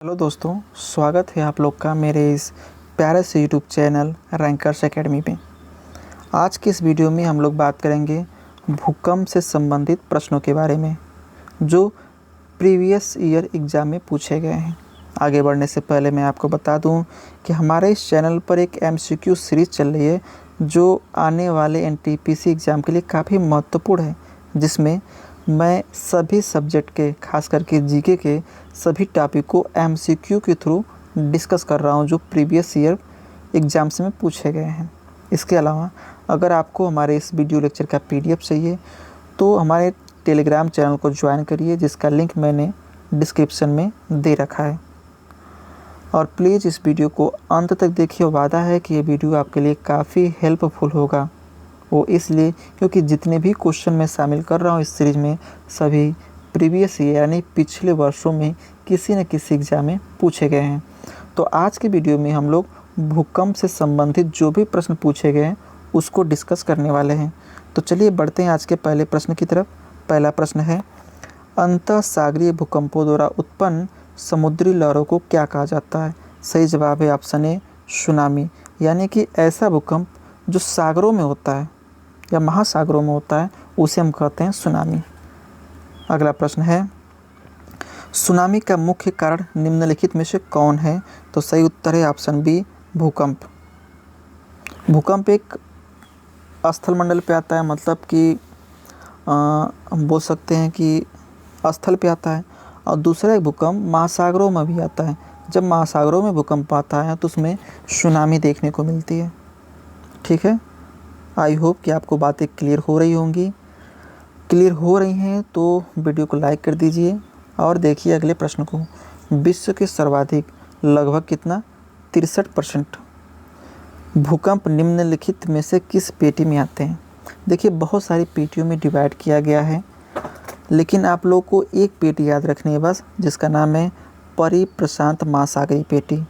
Hello दोस्तों, स्वागत है आप लोग का मेरे इस प्यारे से यूट्यूब चैनल रैंकर्स एकेडमी में। आज की इस वीडियो में हम लोग बात करेंगे भूकंप से संबंधित प्रश्नों के बारे में जो प्रीवियस ईयर एग्ज़ाम में पूछे गए हैं। आगे बढ़ने से पहले मैं आपको बता दूं कि हमारे इस चैनल पर एक MCQ सीरीज़ चल रही है जो आने वाले NTPC एग्ज़ाम के लिए काफ़ी महत्वपूर्ण है, जिसमें मैं सभी सब्जेक्ट के खास करके जीके के सभी टॉपिक को MCQ के थ्रू डिस्कस कर रहा हूं जो प्रीवियस ईयर एग्ज़ाम्स में पूछे गए हैं। इसके अलावा अगर आपको हमारे इस वीडियो लेक्चर का PDF चाहिए तो हमारे टेलीग्राम चैनल को ज्वाइन करिए, जिसका लिंक मैंने डिस्क्रिप्शन में दे रखा है। और प्लीज़ इस वीडियो को अंत तक देखिए। वादा है कि ये वीडियो आपके लिए काफ़ी हेल्पफुल होगा। वो इसलिए क्योंकि जितने भी क्वेश्चन मैं शामिल कर रहा हूँ इस सीरीज़ में सभी प्रीवियस ईयर यानी पिछले वर्षों में किसी न किसी एग्ज़ाम में पूछे गए हैं। तो आज के वीडियो में हम लोग भूकंप से संबंधित जो भी प्रश्न पूछे गए हैं उसको डिस्कस करने वाले हैं। तो चलिए बढ़ते हैं आज के पहले प्रश्न की तरफ। पहला प्रश्न है, अंतःसागरीय भूकंपों द्वारा उत्पन्न समुद्री लहरों को क्या कहा जाता है? सही जवाब है ऑप्शन ए, सुनामी। यानी कि ऐसा भूकंप जो सागरों में होता है या महासागरों में होता है उसे हम कहते हैं सुनामी। अगला प्रश्न है, सुनामी का मुख्य कारण निम्नलिखित में से कौन है? तो सही उत्तर है ऑप्शन बी, भूकंप। भूकंप एक स्थलमंडल पे आता है, मतलब कि हम बोल सकते हैं कि स्थल पे आता है। और दूसरा एक भूकंप महासागरों में भी आता है। जब महासागरों में भूकंप आता है तो उसमें सुनामी देखने को मिलती है। ठीक है, आई होप कि आपको बातें क्लियर हो रही होंगी। क्लियर हो रही हैं तो वीडियो को लाइक कर दीजिए और देखिए अगले प्रश्न को। विश्व के सर्वाधिक लगभग कितना 63% भूकंप निम्नलिखित में से किस पेटी में आते हैं? देखिए बहुत सारी पेटियों में डिवाइड किया गया है, लेकिन आप लोग को एक पेटी याद रखनी है बस, जिसका नाम है परिप्रशांत महासागरीय पेटी।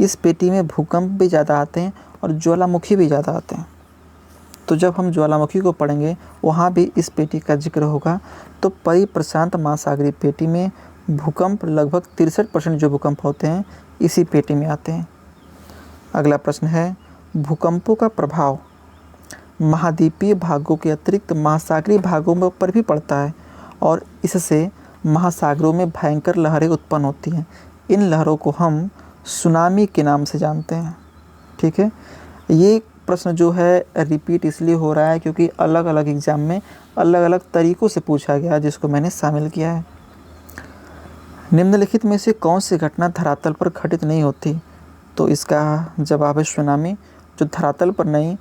इस पेटी में भूकंप भी ज़्यादा आते हैं और ज्वालामुखी भी ज़्यादा आते हैं। तो जब हम ज्वालामुखी को पढ़ेंगे वहाँ भी इस पेटी का जिक्र होगा। तो परिप्रशांत महासागरीय पेटी में भूकंप लगभग 63% जो भूकंप होते हैं इसी पेटी में आते हैं। अगला प्रश्न है, भूकंपों का प्रभाव महाद्वीपीय भागों के अतिरिक्त महासागरीय भागों पर भी पड़ता है और इससे महासागरों में भयंकर लहरें उत्पन्न होती हैं। इन लहरों को हम सुनामी के नाम से जानते हैं। ठीक है, ये प्रश्न जो है रिपीट इसलिए हो रहा है क्योंकि अलग अलग एग्ज़ाम में अलग अलग तरीक़ों से पूछा गया, जिसको मैंने शामिल किया है। निम्नलिखित में से कौन सी घटना धरातल पर घटित नहीं होती? तो इसका जवाब है सुनामी, जो धरातल पर नहीं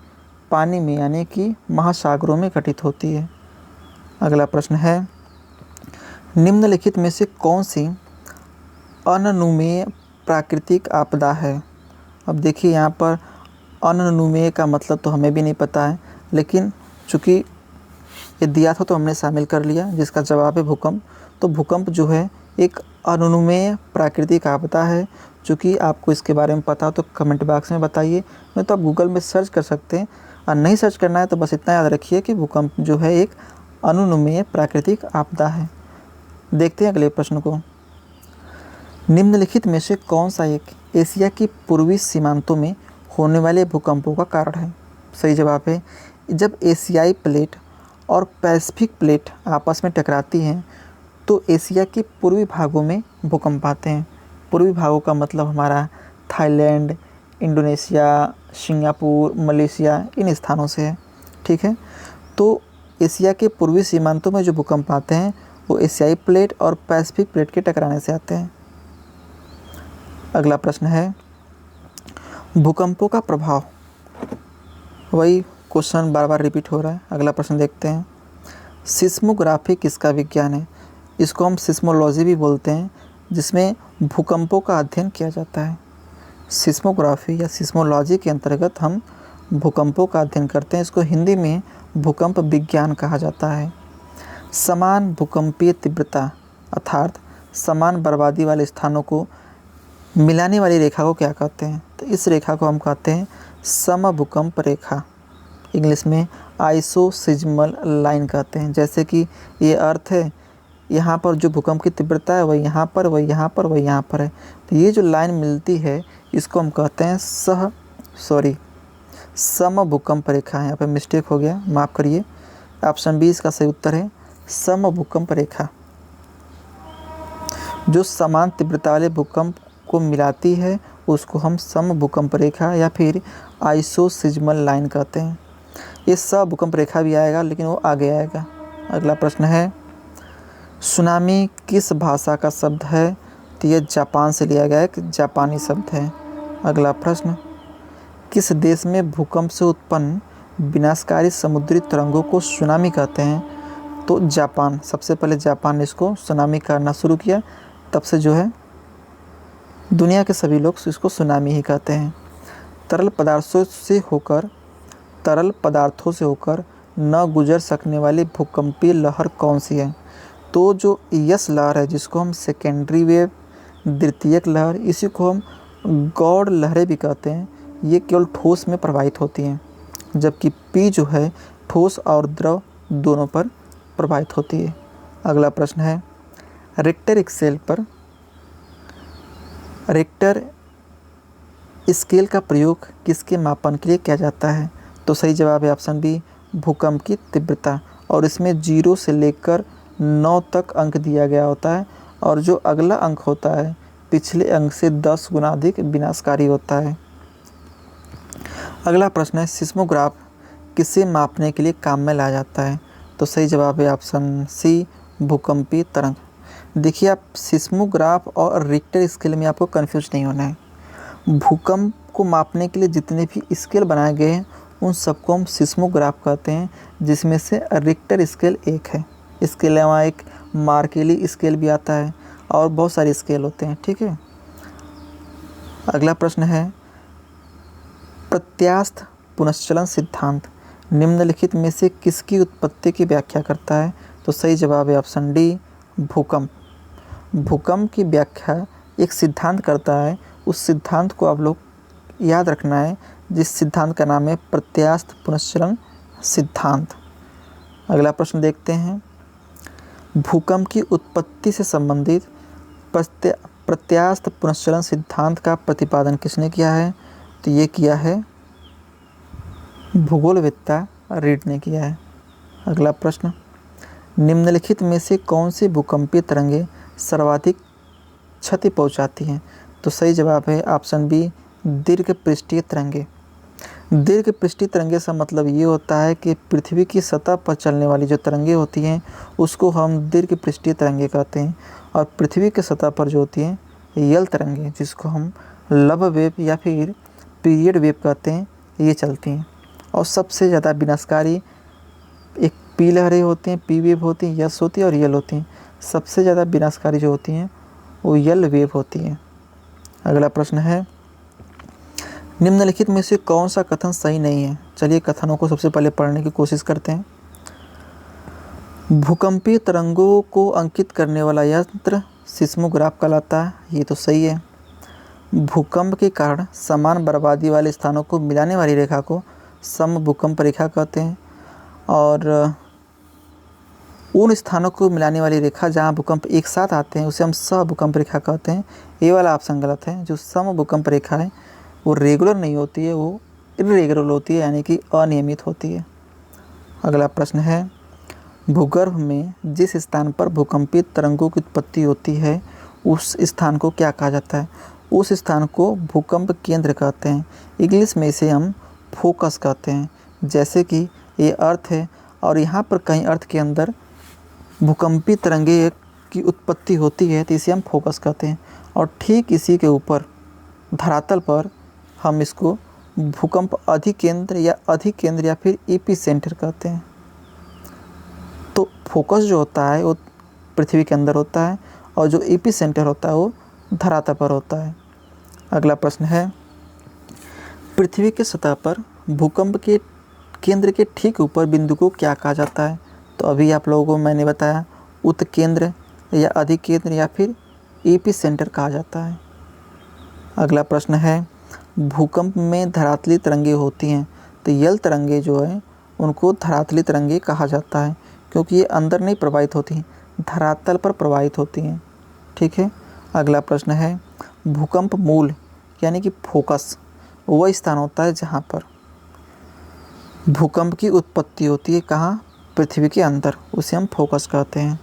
पानी में यानी कि महासागरों में घटित होती है। अगला प्रश्न है, निम्नलिखित में से कौन सी अननुमेय प्राकृतिक आपदा है? अब देखिए यहाँ पर अननुमेय का मतलब तो हमें भी नहीं पता है, लेकिन चूँकि ये दिया था तो हमने शामिल कर लिया, जिसका जवाब है भूकंप। तो भूकंप जो है एक अननुमेय प्राकृतिक आपदा है। चूँकि आपको इसके बारे में पता हो तो कमेंट बॉक्स में बताइए, नहीं तो आप गूगल में सर्च कर सकते हैं। और नहीं सर्च करना है तो बस इतना याद रखिए कि भूकंप जो है एक अननुमेय प्राकृतिक आपदा है। देखते हैं अगले प्रश्न को। निम्नलिखित में से कौन सा एक एशिया की पूर्वी सीमांतों में होने वाले भूकंपों का कारण है? सही जवाब है, जब एशियाई प्लेट और पैसिफिक प्लेट आपस में टकराती हैं तो एशिया के पूर्वी भागों में भूकंप आते हैं। पूर्वी भागों का मतलब हमारा थाईलैंड, इंडोनेशिया, सिंगापुर, मलेशिया, इन स्थानों से है। ठीक है, तो एशिया के पूर्वी सीमांतों में जो भूकंप आते हैं वो एशियाई प्लेट और पैसिफिक प्लेट के टकराने से आते हैं। अगला प्रश्न है, भूकंपों का प्रभाव। वही क्वेश्चन बार बार रिपीट हो रहा है। अगला प्रश्न देखते हैं, सिस्मोग्राफी किसका विज्ञान है? इसको हम सिस्मोलॉजी भी बोलते हैं, जिसमें भूकंपों का अध्ययन किया जाता है। सिस्मोग्राफी या सिस्मोलॉजी के अंतर्गत हम भूकंपों का अध्ययन करते हैं। इसको हिंदी में भूकंप विज्ञान कहा जाता है। समान भूकंपीय तीव्रता अर्थात समान बर्बादी वाले स्थानों को मिलाने वाली रेखा को क्या कहते हैं? तो इस रेखा को हम कहते हैं समभूकंप रेखा, इंग्लिश में आइसोसिज्मल लाइन कहते हैं। जैसे कि ये अर्थ है, यहाँ पर जो भूकंप की तीव्रता है वही यहाँ पर, वही यहाँ पर, वही यहाँ पर है। तो ये जो लाइन मिलती है इसको हम कहते हैं समभूकंप रेखा है। यहाँ पे मिस्टेक हो गया, माफ़ करिए। ऑप्शन बी इसका सही उत्तर है, समभूकंप रेखा। जो समान तीव्रता वाले भूकंप को मिलाती है उसको हम समभूकंप रेखा या फिर आइसोसिजमल लाइन कहते हैं। ये भूकंप रेखा भी आएगा लेकिन वो आगे आएगा। अगला प्रश्न है, सुनामी किस भाषा का शब्द है? तो ये जापान से लिया गया एक जापानी शब्द है। अगला प्रश्न, किस देश में भूकंप से उत्पन्न विनाशकारी समुद्री तरंगों को सुनामी कहते हैं? तो जापान। सबसे पहले जापान ने इसको सुनामी करना शुरू किया, तब से जो है दुनिया के सभी लोग इसको सुनामी ही कहते हैं। तरल पदार्थों से होकर न गुजर सकने वाली भूकंपीय लहर कौन सी है? तो जो यस लहर है, जिसको हम सेकेंडरी वेव, द्वितीयक लहर, इसी को हम गौड़ लहरें भी कहते हैं, ये केवल ठोस में प्रवाहित होती हैं, जबकि पी जो है ठोस और द्रव दोनों पर प्रवाहित होती है। अगला प्रश्न है, रिक्टर स्केल का प्रयोग किसके मापन के लिए किया जाता है? तो सही जवाब है ऑप्शन बी, भूकंप की तीव्रता। और इसमें 0 से लेकर 9 तक अंक दिया गया होता है, और जो अगला अंक होता है पिछले अंक से 10 गुना अधिक विनाशकारी होता है। अगला प्रश्न है, सिस्मोग्राफ किसे मापने के लिए काम में लाया जाता है? तो सही जवाब है ऑप्शन सी, भूकंपीय तरंग। देखिए, आप सिस्मोग्राफ और रिक्टर स्केल में आपको कंफ्यूज नहीं होना है। भूकंप को मापने के लिए जितने भी स्केल बनाए गए हैं उन सबको हम सिस्मोग्राफ कहते हैं, जिसमें से रिक्टर स्केल एक है। इसके अलावा एक मार्केली स्केल भी आता है और बहुत सारे स्केल होते हैं। ठीक है। अगला प्रश्न है, प्रत्यास्थ पुनश्चलन सिद्धांत निम्नलिखित में से किसकी उत्पत्ति की व्याख्या करता है? तो सही जवाब है ऑप्शन डी, भूकंप। भूकंप की व्याख्या एक सिद्धांत करता है, उस सिद्धांत को आप लोग याद रखना है, जिस सिद्धांत का नाम है प्रत्यास्थ पुनश्चलन सिद्धांत। अगला प्रश्न देखते हैं, भूकंप की उत्पत्ति से संबंधित प्रत्यास्थ पुनश्चलन सिद्धांत का प्रतिपादन किसने किया है? तो ये किया है भूगोलवेत्ता रीड ने किया है। अगला प्रश्न, निम्नलिखित में से कौन सी भूकंपीय तरंगें सर्वाधिक क्षति पहुंचाती हैं? तो सही जवाब है ऑप्शन बी, दीर्घ पृष्ठीय तरंगे। दीर्घ पृष्ठीय तरंगे से मतलब ये होता है कि पृथ्वी की सतह पर चलने वाली जो तरंगे होती हैं उसको हम दीर्घ पृष्ठीय तरंगे कहते हैं, और पृथ्वी की सतह पर जो होती हैं यल तरंगे, जिसको हम लव वेव या फिर पीरियड वेव कहते हैं, ये चलती हैं। और सबसे ज़्यादा विनाशकारी एक पी लहरें होती हैं, पी वेव होती हैं, यस होती है और यल होती हैं। सबसे ज़्यादा विनाशकारी जो होती हैं वो यल वेव होती हैं। अगला प्रश्न है, निम्नलिखित में से कौन सा कथन सही नहीं है? चलिए कथनों को सबसे पहले पढ़ने की कोशिश करते हैं। भूकंपीय तरंगों को अंकित करने वाला यंत्र सिस्मोग्राफ कहलाता है, ये तो सही है। भूकंप के कारण समान बर्बादी वाले स्थानों को मिलाने वाली रेखा को समभूकंप रेखा कहते हैं, और उन स्थानों को मिलाने वाली रेखा जहां भूकंप एक साथ आते हैं उसे हम सहभूकंप रेखा कहते हैं। ये वाला ऑप्शन गलत है। जो समभूकंप रेखा है वो रेगुलर नहीं होती है, वो इरेगुलर होती है, यानी कि अनियमित होती है। अगला प्रश्न है, भूगर्भ में जिस स्थान पर भूकंपीय तरंगों की उत्पत्ति होती है उस स्थान को क्या कहा जाता है? उस स्थान को भूकंप केंद्र कहते हैं। इंग्लिश में इसे हम फोकस कहते हैं। जैसे कि ये अर्थ है और यहाँ पर कहीं अर्थ के अंदर भूकंपीय तरंगे की उत्पत्ति होती है तो इसे हम फोकस कहते हैं, और ठीक इसी के ऊपर धरातल पर हम इसको भूकंप अधिकेंद्र या फिर एपी सेंटर कहते हैं। तो फोकस जो होता है वो पृथ्वी के अंदर होता है और जो एपी सेंटर होता है वो धरातल पर होता है। अगला प्रश्न है, पृथ्वी के सतह पर भूकंप के केंद्र के ठीक ऊपर बिंदु को क्या कहा जाता है? तो अभी आप लोगों को मैंने बताया उत्केंद्र या अधिकेंद्र या फिर एपी सेंटर कहा जाता है। अगला प्रश्न है, भूकंप में धरातली तरंगे होती हैं तो यल तरंगे जो है उनको धरातली तरंगे कहा जाता है, क्योंकि ये अंदर नहीं प्रवाहित होती हैं, धरातल पर प्रवाहित होती हैं। ठीक है। अगला प्रश्न है, भूकंप मूल यानी कि फोकस वह स्थान होता है जहाँ पर भूकंप की उत्पत्ति होती है। कहाँ? पृथ्वी के अंदर, उसे हम फोकस कहते हैं।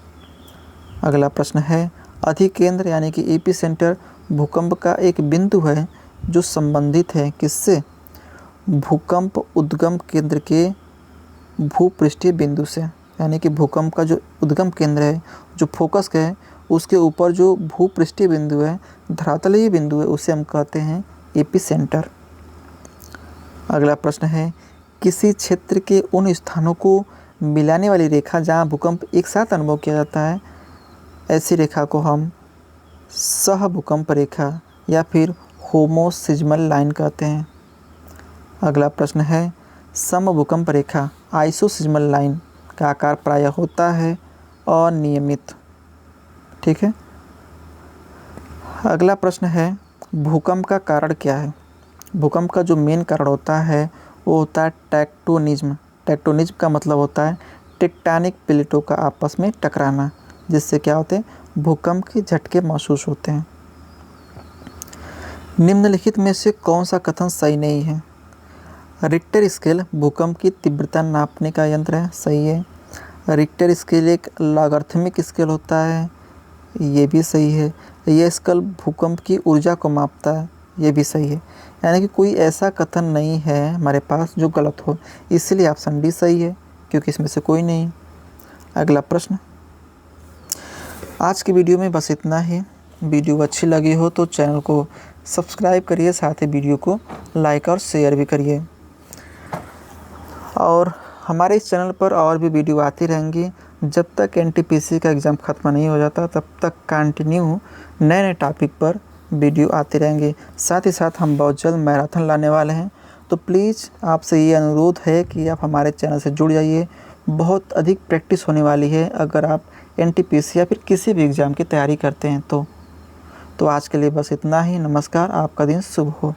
अगला प्रश्न है, अधिकेंद्र यानी कि एपिसेंटर भूकंप का एक बिंदु है जो संबंधित है किससे? भूकंप उद्गम केंद्र के भूपृष्ठीय बिंदु से। यानी कि भूकंप का जो उद्गम केंद्र है, जो फोकस का है, उसके ऊपर जो भूपृष्ठीय बिंदु है, धरातलीय बिंदु है, उसे हम कहते हैं एपिसेंटर। अगला प्रश्न है, किसी क्षेत्र के उन स्थानों को मिलाने वाली रेखा जहाँ भूकंप एक साथ अनुभव किया जाता है, ऐसी रेखा को हम सह भूकंप रेखा या फिर होमोसिज्मल लाइन कहते हैं। अगला प्रश्न है, समभूकंप रेखा आइसोसिज्मल लाइन का आकार प्रायः होता है अनियमित। ठीक है। अगला प्रश्न है, भूकंप का कारण क्या है? भूकंप का जो मेन कारण होता है वो होता है टेक्टोनिज्म। टेक्टोनिज्म का मतलब होता है टेक्टोनिक प्लेटों का आपस में टकराना, जिससे क्या होते हैं? भूकंप के झटके महसूस होते हैं। निम्नलिखित में से कौन सा कथन सही नहीं है? रिक्टर स्केल भूकंप की तीव्रता नापने का यंत्र है, सही है। रिक्टर स्केल एक लॉगरिथमिक स्केल होता है, ये भी सही है। यह स्केल भूकंप की ऊर्जा को मापता है, ये भी सही है। यानी कि कोई ऐसा कथन नहीं है हमारे पास जो गलत हो, इसलिए ऑप्शन डी सही है, क्योंकि इसमें से कोई नहीं। अगला प्रश्न, आज की वीडियो में बस इतना ही। वीडियो अच्छी लगी हो तो चैनल को सब्सक्राइब करिए, साथ ही वीडियो को लाइक और शेयर भी करिए। और हमारे इस चैनल पर और भी वीडियो आती रहेंगी। जब तक एनटीपीसी का एग्ज़ाम ख़त्म नहीं हो जाता तब तक कंटिन्यू नए नए टॉपिक पर वीडियो आते रहेंगे। साथ ही साथ हम बहुत जल्द मैराथन लाने वाले हैं, तो प्लीज़ आपसे ये अनुरोध है कि आप हमारे चैनल से जुड़ जाइए। बहुत अधिक प्रैक्टिस होने वाली है अगर आप एनटीपीसी या फिर किसी भी एग्ज़ाम की तैयारी करते हैं तो आज के लिए बस इतना ही। नमस्कार, आपका दिन शुभ हो।